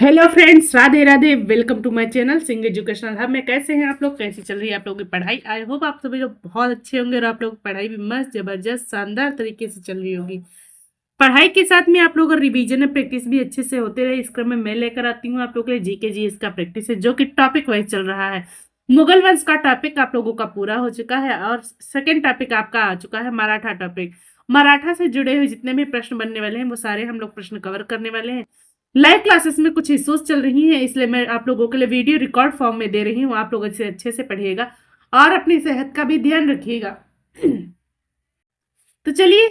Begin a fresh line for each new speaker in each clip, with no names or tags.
Hello friends, Radhe Radhe. Welcome to my channel Singh educational hub में। कैसे हैं आप लोग? कैसी चल रही है आप लोगों की पढ़ाई? आई होप आप सभी लोग बहुत अच्छे होंगे और आप लोग की पढ़ाई भी मस्त जबरदस्त शानदार तरीके से चल रही होगी। पढ़ाई के साथ में आप लोग का रिवीजन और प्रैक्टिस भी अच्छे से होते रहे, इस क्रम में मैं लेकर आती हूँ आप लोग के लिए जीके जी इसका प्रैक्टिस है, जो कि टॉपिक वाइज चल रहा है। मुगल वंश का टॉपिक आप लोगों का पूरा हो चुका है और सेकेंड टॉपिक आपका आ चुका है मराठा टॉपिक। मराठा से जुड़े हुए जितने भी प्रश्न बनने वाले हैं वो सारे हम लोग प्रश्न कवर करने वाले हैं। लाइव क्लासेस में कुछ इश्यूज चल रही हैं, इसलिए मैं आप लोगों के लिए वीडियो रिकॉर्ड फॉर्म में दे रही हूँ। आप लोग इसे अच्छे से पढ़िएगा और अपनी सेहत का भी ध्यान रखिएगा। तो चलिए,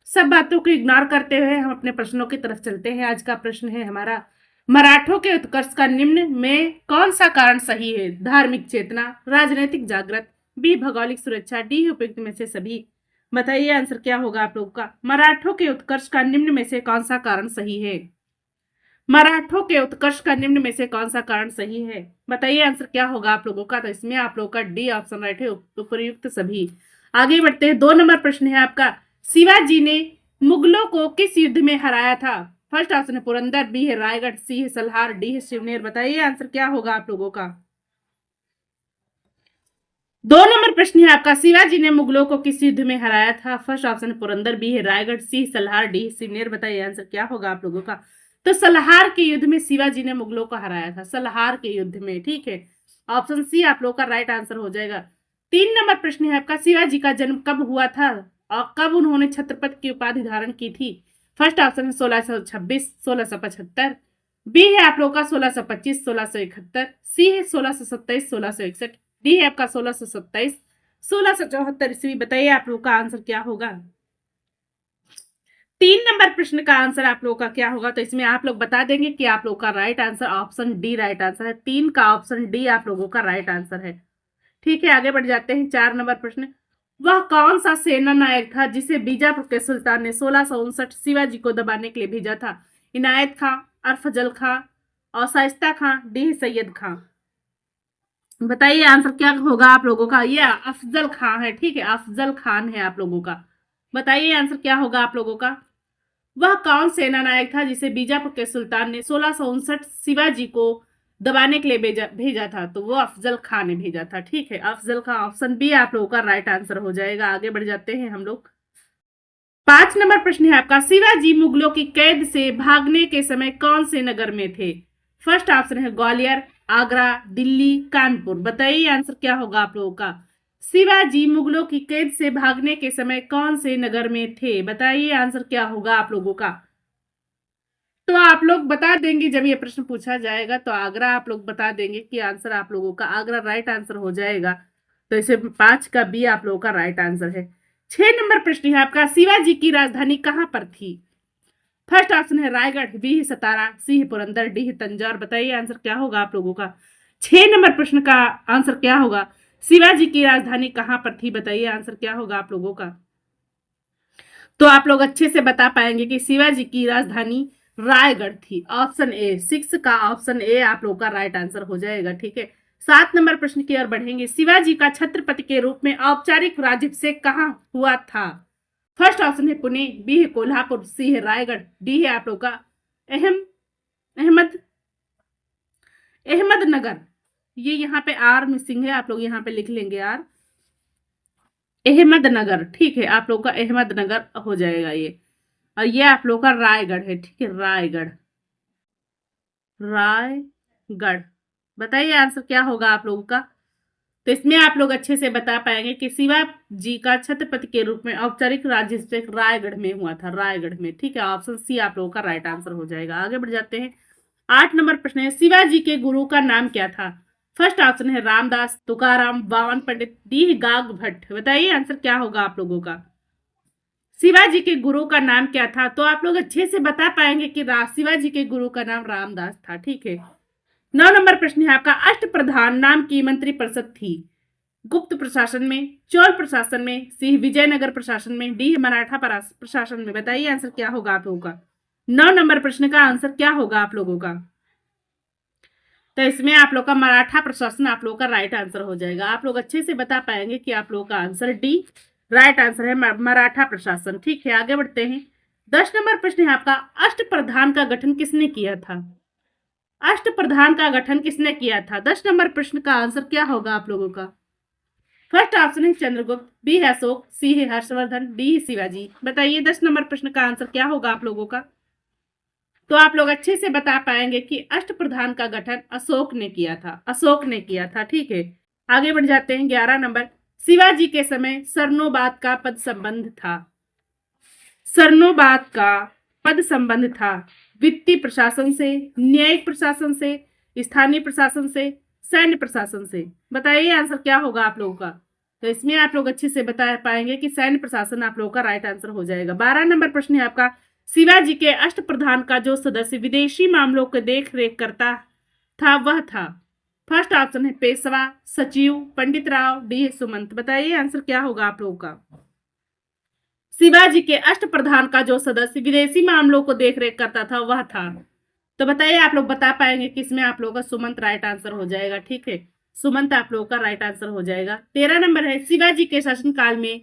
सब बातों को इग्नोर करते हुए हम अपने प्रश्नों की तरफ चलते हैं। आज का प्रश्न है हमारा, मराठों के उत्कर्ष का निम्न में कौन सा कारण सही है? धार्मिक चेतना, राजनीतिक जागृत, बी भौगोलिक सुरक्षा, डी उपयुक्त में से सभी। बताइए आंसर क्या होगा आप लोगों का। मराठों के उत्कर्ष का निम्न में से कौन सा कारण सही है? मराठों के उत्कर्ष का निम्न में से कौन सा कारण सही है? बताइए आंसर क्या होगा आप लोगों का। तो इसमें आप लोगों का डी ऑप्शन राइट है, उपयुक्त सभी। आगे बढ़ते हैं। 2 नंबर प्रश्न है आपका, शिवाजी ने मुगलों को किस युद्ध में हराया था? फर्स्ट ऑप्शन है पुरंदर, बी है रायगढ़, सी है सलहार, डी है शिवनेर। बताइए आंसर क्या होगा आप लोगों का। 2 नंबर प्रश्न है आपका, शिवाजी ने मुगलों को किस युद्ध में हराया था? फर्स्ट ऑप्शन है पुरंदर, बी है रायगढ़, सी सलहार, डी शिवनेर। बताइए आंसर क्या होगा आप लोगों का। तो सलहार के युद्ध में शिवाजी ने मुगलों को हराया था, सलहार के युद्ध में। ठीक है, ऑप्शन सी आप लोगों का राइट आंसर हो जाएगा। 3 नंबर प्रश्न है आपका, शिवाजी का जन्म कब हुआ था और कब उन्होंने छत्रपति की उपाधि धारण की थी? फर्स्ट ऑप्शन है 1626, 1675, बी है आप लोगों का 1625, 1671, सी है 1627, 1661, डी है आपका 1627, 1674 ईस्वी। बताइए आप लोग का आंसर क्या होगा। 3 नंबर प्रश्न का आंसर आप लोगों का क्या होगा। तो इसमें आप लोग बता देंगे कि आप लोग का right answer option D right answer है। 3 का ऑप्शन डी आप लोगों का राइट आंसर है। ठीक है, आगे बढ़ जाते हैं। 4 नंबर प्रश्न, वह कौन सा सेना नायक था जिसे बीजापुर के सुल्तान ने 1659 शिवाजी को दबाने के लिए भेजा था? इनायत खां, अफजल खां और शाइस्ता खां, डी सैयद खां। बताइए आंसर क्या होगा आप लोगों का। ये अफजल खां है। ठीक है, अफजल खान है आप लोगों का। बताइए आंसर क्या होगा आप लोगों का। वह कौन सेना नायक था जिसे बीजापुर के सुल्तान ने 1659 शिवाजी को दबाने के लिए भेजा था? तो वो अफजल खान ने भेजा था। ठीक है, अफजल खान, ऑप्शन बी आप लोगों का राइट आंसर हो जाएगा। आगे बढ़ जाते हैं हम लोग। 5 नंबर प्रश्न है आपका, शिवाजी मुगलों की कैद से भागने के समय कौन से नगर में थे? फर्स्ट ऑप्शन है ग्वालियर, आगरा, दिल्ली, कानपुर। बताइए आंसर क्या होगा आप लोगों का। शिवाजी मुगलों की कैद से भागने के समय कौन से नगर में थे? बताइए आंसर क्या होगा आप लोगों का। तो आप लोग बता देंगे जब ये प्रश्न पूछा जाएगा, तो आगरा आप लोग बता देंगे कि आंसर आप लोगों का आगरा राइट आंसर हो जाएगा। तो इसे 5 का बी आप लोगों का राइट आंसर है। 6 नंबर प्रश्न है आपका, शिवाजी की राजधानी कहाँ पर थी? फर्स्ट ऑप्शन है रायगढ़, बी है सतारा, सी है पुरंदर, डी है तंजौर। बताइए आंसर क्या होगा आप लोगों का। 6 नंबर प्रश्न का आंसर क्या होगा, शिवाजी की राजधानी कहाँ पर थी? बताइए आंसर क्या होगा आप लोगों का। तो आप लोग अच्छे से बता पाएंगे कि शिवाजी की राजधानी रायगढ़ थी। ऑप्शन ए, 6 का ऑप्शन ए आप लोग का राइट आंसर हो जाएगा। ठीक है, 7 नंबर प्रश्न की ओर बढ़ेंगे। शिवाजी का छत्रपति के रूप में औपचारिक राज्याभिषेक कहाँ हुआ था? फर्स्ट ऑप्शन है पुणे, बी है कोल्हापुर, सी है रायगढ़, डी है आप लोग का अहम अहमद अहमदनगर। ये यहाँ पे आर मिसिंग है, आप लोग यहाँ पे लिख लेंगे आर, अहमदनगर। ठीक है, आप लोग का अहमदनगर हो जाएगा ये। और ये आप लोग का रायगढ़ है। ठीक है, रायगढ़, रायगढ़। बताइए आंसर क्या होगा आप लोगों का। तो इसमें आप लोग अच्छे से बता पाएंगे कि शिवाजी का छत्रपति के रूप में औपचारिक राज्याभिषेक रायगढ़ में हुआ था, रायगढ़ में। ठीक है, ऑप्शन सी आप लोगों का राइट आंसर हो जाएगा। आगे बढ़ जाते हैं। 8 नंबर प्रश्न है, शिवाजी के गुरु का नाम क्या था? फर्स्ट ऑप्शन है रामदास, तुकाराम, बावन पंडित, डी गाग भट्ट। बताइए आंसर क्या होगा आप लोगों का। शिवाजी के गुरु का नाम क्या था? तो आप लोग अच्छे से बता पाएंगे कि शिवाजी के गुरु का नाम रामदास था। ठीक है, 9 नंबर प्रश्न है आपका, अष्ट प्रधान नाम की मंत्रिपरिषद थी? गुप्त प्रशासन में, चोल प्रशासन में, सी विजयनगर प्रशासन में, डी मराठा प्रशासन में। बताइए आंसर क्या होगा आप लोगों का। 9 नंबर प्रश्न का आंसर क्या होगा आप लोगों का। तो इसमें आप लोग का मराठा प्रशासन आप लोग का राइट आंसर हो जाएगा। आप लोग अच्छे से बता पाएंगे कि आप लोग का आंसर डी राइट आंसर है, मराठा प्रशासन। ठीक है, आगे बढ़ते हैं। 10 नंबर प्रश्न है आपका, अष्ट प्रधान का गठन किसने किया था? अष्टप्रधान का गठन किसने किया था? 10 नंबर प्रश्न का आंसर क्या होगा आप लोगों का? फर्स्ट ऑप्शन है चंद्रगुप्त, बी है अशोक, सी है हर्षवर्धन, डी है शिवाजी। बताइए 10 नंबर प्रश्न का आंसर क्या होगा आप लोगों का? तो आप लोग अच्छे से बता पाएंगे कि अष्टप्रधान का गठन अशोक ने किया था, अशोक ने किया था। ठीक है, आगे बढ़ जाते हैं 11 नंबर। शिवाजी के समय सरनोबात का पद संबंध था। सरनोबात का पद संबंध था वित्तीय प्रशासन से, न्यायिक प्रशासन से, स्थानीय प्रशासन से, सैन्य प्रशासन से। बताइए आंसर क्या होगा आप लोगों का? तो इसमें आप लोग अच्छे से बता पाएंगे कि सैन्य प्रशासन आप लोगों का राइट आंसर हो जाएगा। 12 नंबर प्रश्न है आपका, शिवाजी के अष्टप्रधान का जो सदस्य विदेशी मामलों की देख रेख करता था वह था। फर्स्ट ऑप्शन है पेशवा, सचिव, पंडित राव, डी है सुमंत। बताइए आंसर क्या होगा आप लोगों का? शिवाजी के अष्टप्रधान का जो सदस्य विदेशी मामलों को देखरेख करता था वह था। तो बताइए आप लोग बता पाएंगे कि इसमें आप लोगों का सुमंत राइट आंसर हो जाएगा। ठीक है, सुमंत आप लोगों का राइट आंसर हो जाएगा। 13 नंबर है, शिवाजी के शासनकाल में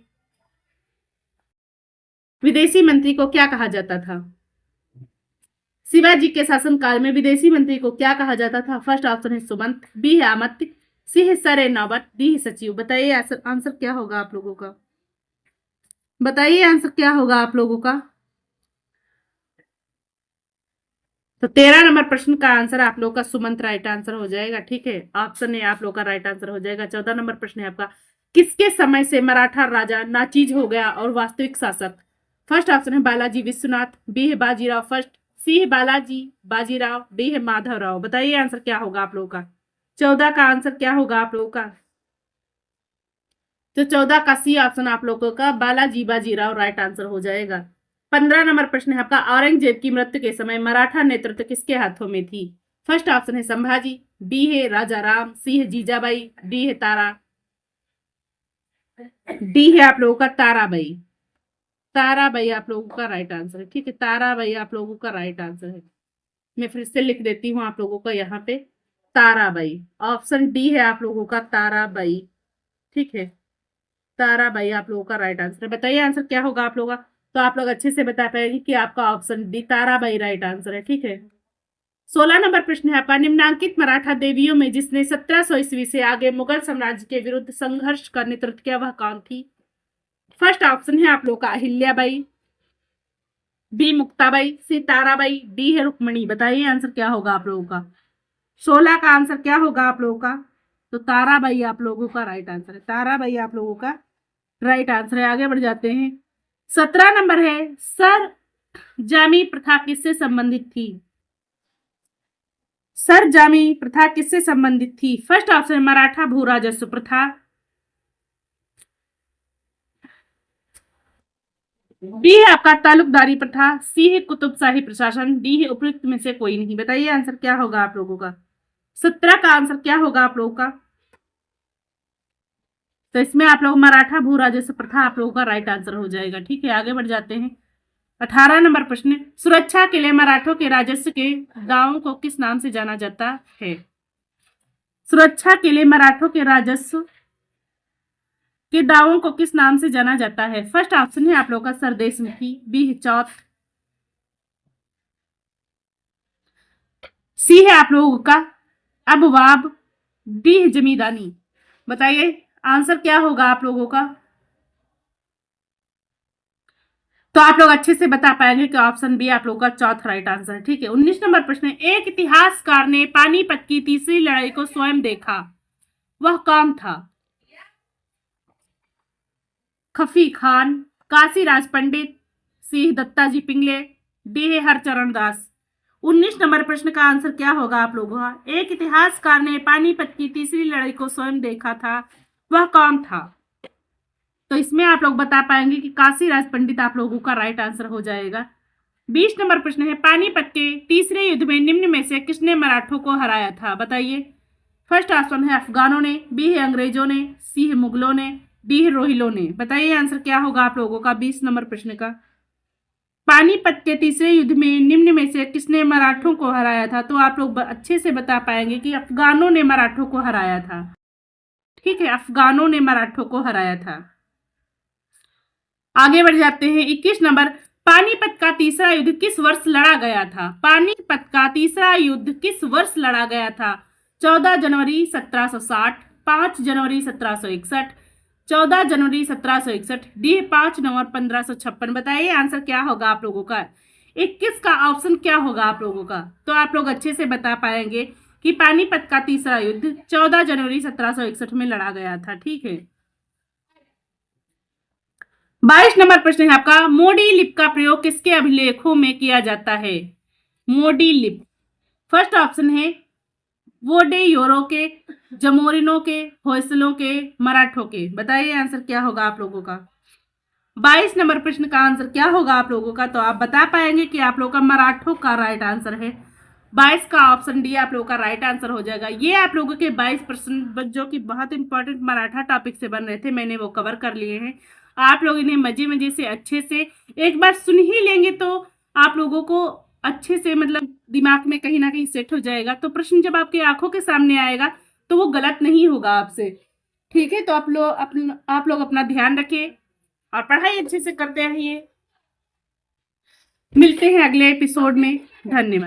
विदेशी मंत्री को क्या कहा जाता था? शिवाजी के शासनकाल में विदेशी मंत्री को क्या कहा जाता था? फर्स्ट ऑप्शन है सुमंत, बी है अमत्य, सी है सर नौबत, डी है सचिव। बताइए आंसर क्या होगा आप लोगों का? बताइए आंसर क्या होगा आप लोगों का? तो 13 नंबर प्रश्न का आंसर आप लोग का सुमंत राइट आंसर हो जाएगा। ठीक है, ऑप्शन ए आप लोग का राइट आंसर हो जाएगा। 14 नंबर प्रश्न है आपका, किसके समय से मराठा राजा नाचीज हो गया और वास्तविक शासक? फर्स्ट ऑप्शन है बालाजी विश्वनाथ, बी है बाजीराव फर्स्ट, सी है बालाजी बाजीराव, डी है माधवराव। बताइए आंसर क्या होगा आप लोगों का? 14 का आंसर क्या होगा आप लोगों का? तो 14 का सी ऑप्शन आप लोगों का बालाजी बाजीराव राइट आंसर हो जाएगा। 15 नंबर प्रश्न है आपका, औरंगजेब की मृत्यु के समय मराठा नेतृत्व किसके हाथों में थी? फर्स्ट ऑप्शन है संभाजी, बी है राजा राम, सी है जीजाबाई, डी है तारा, डी है आप लोगों का ताराबाई। ताराबाई आप लोगों का राइट आंसर है। ठीक है, ताराबाई आप लोगों का राइट आंसर है। मैं फिर से लिख देती हूँ आप लोगों का यहाँ पे, ताराबाई। ऑप्शन डी है आप लोगों का ताराबाई। ठीक है, ताराबाई आप लोगों का राइट आंसर है। बताइए आंसर क्या होगा आप लोगों का? तो आप लोग अच्छे से बता पाएंगे कि आपका option D Tarabai right answer है। ठीक है, 16 नंबर प्रश्न है आपका, निम्नांकित मराठा देवियों में जिसने 1700 ईस्वी से आगे मुगल साम्राज्य के विरुद्ध संघर्ष का नेतृत्व किया वह कौन थी? फर्स्ट ऑप्शन है आप लोग का अहिल्याबाई, बी मुक्ताबाई, सी ताराबाई, डी है रुक्मणी। बताइए आंसर क्या होगा आप लोगों का? 16 का आंसर क्या होगा आप लोगों का? तो ताराबाई आप लोगों का राइट आंसर है। ताराबाई आप लोगों का राइट आंसर है। आगे बढ़ जाते हैं, 17 नंबर है, सर जामी प्रथा किससे संबंधित थी? सर जामी प्रथा किससे संबंधित थी? फर्स्ट ऑप्शन है मराठा भू राजस्व प्रथा, बी है आपका तालुकदारी प्रथा, सी है कुतुबशाही प्रशासन, डी है उपयुक्त में से कोई नहीं। बताइए आंसर क्या होगा आप लोगों का? 17 का आंसर क्या होगा आप लोगों का? तो इसमें आप लोग मराठा भू राजस्व प्रथा आप लोगों का राइट आंसर हो जाएगा। ठीक है, आगे बढ़ जाते हैं। 18 नंबर प्रश्न, सुरक्षा के लिए मराठों के राजस्व के दावों को किस नाम से जाना जाता है? सुरक्षा के लिए मराठों के राजस्व के दावों को किस नाम से जाना जाता है? फर्स्ट ऑप्शन है आप लोगों का सरदेशमुखी, बी है चौथ, सी है आप लोगों का अबवाब, डी है जमींदानी। बताइए आंसर क्या होगा आप लोगों का? तो आप लोग अच्छे से बता पाएंगे कि ऑप्शन बी आप लोगों का चौथा राइट आंसर है। ठीक है, 19 नंबर प्रश्न है, एक इतिहासकार ने पानीपत की तीसरी लड़ाई को स्वयं देखा, वह कौन था? खफी खान, काशीराज पंडित, सी दत्ताजी पिंगले, डी है हरचरण दास। 19 नंबर प्रश्न का आंसर क्या होगा आप लोगों का? एक इतिहासकार ने पानीपत की तीसरी लड़ाई को स्वयं देखा था, वह कौन था? तो इसमें आप लोग बता पाएंगे कि काशीराज पंडित आप लोगों का राइट आंसर हो जाएगा। 20 नंबर प्रश्न है, पानीपत के तीसरे युद्ध में निम्न में से किसने मराठों को हराया था? बताइए। फर्स्ट ऑप्शन है अफगानों ने, बी है अंग्रेजों ने, सी है मुगलों ने, डी है रोहिलों ने। बताइए आंसर क्या होगा आप लोगों का 20 नंबर प्रश्न का? पानीपत के तीसरे युद्ध में निम्न में से किसने मराठों को हराया था? तो आप लोग अच्छे से बता पाएंगे कि अफगानों ने मराठों को हराया था। ठीक है, अफगानों ने मराठों को हराया था। आगे बढ़ जाते हैं 21 नंबर, पानीपत का तीसरा युद्ध किस वर्ष लड़ा गया था? पानीपत का तीसरा युद्ध किस वर्ष लड़ा गया था? 14 जनवरी 1760, 5 जनवरी 1761, 14 जनवरी 1761, डी 5 नवंबर 1556। बताइए आंसर क्या होगा आप लोगों का? 21 का ऑप्शन क्या होगा आप लोगों का? तो आप लोग अच्छे से बता पाएंगे कि पानीपत का तीसरा युद्ध 14 जनवरी 1761 में लड़ा गया था। ठीक है, 22 नंबर प्रश्न है आपका, मोडी लिप का प्रयोग किसके अभिलेखों में किया जाता है? मोडी लिप, फर्स्ट ऑप्शन है वोडेयोरो के, जमोरिनो के, होयसलों के, मराठों के। बताइए आंसर क्या होगा आप लोगों का? 22 नंबर प्रश्न का आंसर क्या होगा आप लोगों का? तो आप बता पाएंगे कि आप लोगों का मराठों का राइट आंसर है। 22 का ऑप्शन डी आप लोगों का राइट आंसर हो जाएगा। ये आप लोगों के 22 प्रश्न जो कि बहुत इंपॉर्टेंट मराठा टॉपिक से बन रहे थे, मैंने वो कवर कर लिए हैं। आप लोग इन्हें मजे मजे से अच्छे से एक बार सुन ही लेंगे तो आप लोगों को अच्छे से मतलब दिमाग में कहीं ना कहीं सेट हो जाएगा। तो प्रश्न जब आपकी आंखों के सामने आएगा तो वो गलत नहीं होगा आपसे। ठीक है, तो आप लोग अपना ध्यान रखें और पढ़ाई अच्छे से करते रहिए। मिलते हैं अगले एपिसोड में। धन्यवाद।